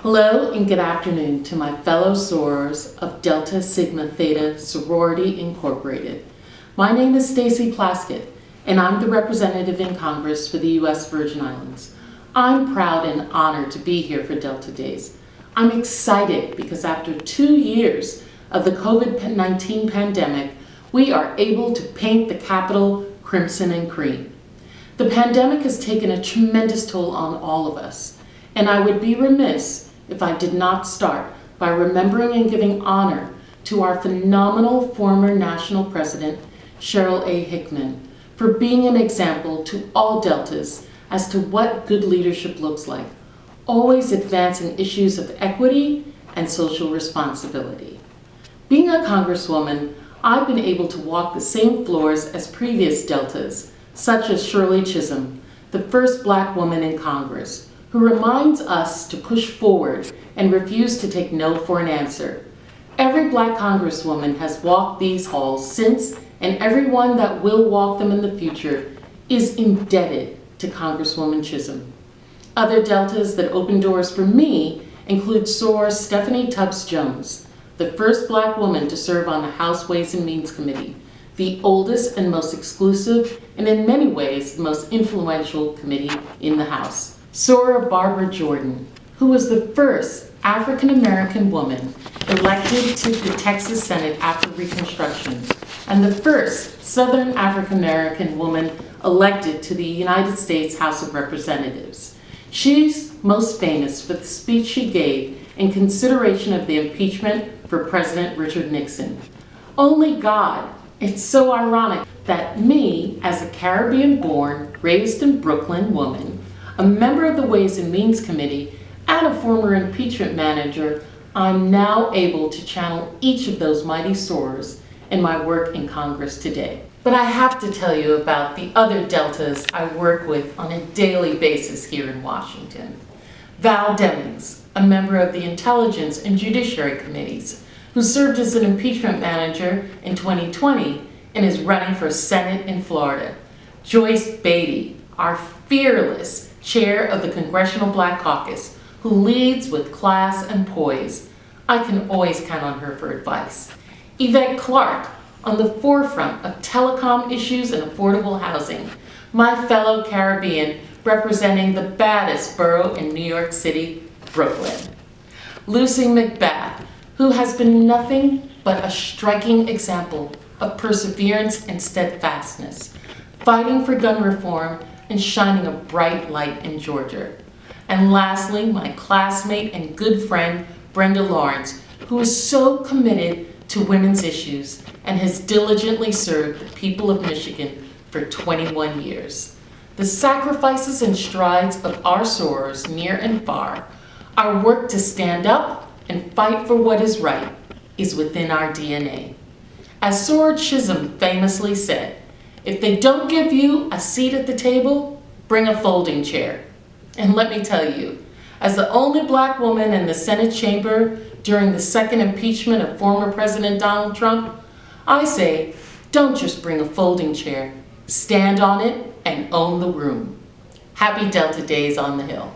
Hello and good afternoon to my fellow sorors of Delta Sigma Theta Sorority Incorporated. My name is Stacy Plaskett and I'm the representative in Congress for the U.S. Virgin Islands. I'm proud and honored to be here for Delta Days. I'm excited because after 2 years of the COVID-19 pandemic, we are able to paint the Capitol crimson and cream. The pandemic has taken a tremendous toll on all of us, and I would be remiss if I did not start by remembering and giving honor to our phenomenal former national president, Cheryl A. Hickman, for being an example to all Deltas as to what good leadership looks like, always advancing issues of equity and social responsibility. Being a Congresswoman, I've been able to walk the same floors as previous Deltas, such as Shirley Chisholm, the first Black woman in Congress, who reminds us to push forward and refuse to take no for an answer. Every Black Congresswoman has walked these halls since, and everyone that will walk them in the future is indebted to Congresswoman Chisholm. Other Deltas that opened doors for me include Soror Stephanie Tubbs Jones, the first Black woman to serve on the House Ways and Means Committee, the oldest and most exclusive, and in many ways the most influential committee in the House. Soror Barbara Jordan, who was the first African-American woman elected to the Texas Senate after Reconstruction, and the first Southern African-American woman elected to the United States House of Representatives. She's most famous for the speech she gave in consideration of the impeachment for President Richard Nixon. Only God, it's so ironic that me, as a Caribbean-born, raised in Brooklyn woman, a member of the Ways and Means Committee, and a former impeachment manager, I'm now able to channel each of those mighty sorors in my work in Congress today. But I have to tell you about the other Deltas I work with on a daily basis here in Washington. Val Demings, a member of the Intelligence and Judiciary Committees, who served as an impeachment manager in 2020 and is running for Senate in Florida. Joyce Beatty, our fearless chair of the Congressional Black Caucus, who leads with class and poise. I can always count on her for advice. Yvette Clarke, on the forefront of telecom issues and affordable housing, my fellow Caribbean representing the baddest borough in New York City, Brooklyn. Lucy McBath, who has been nothing but a striking example of perseverance and steadfastness, fighting for gun reform and shining a bright light in Georgia. And lastly, my classmate and good friend, Brenda Lawrence, who is so committed to women's issues and has diligently served the people of Michigan for 21 years. The sacrifices and strides of our sorors near and far, our work to stand up and fight for what is right, is within our DNA. As Soror Chisholm famously said, if they don't give you a seat at the table, bring a folding chair. And let me tell you, as the only Black woman in the Senate chamber during the second impeachment of former President Donald Trump, I say, don't just bring a folding chair, stand on it and own the room. Happy Delta Days on the Hill.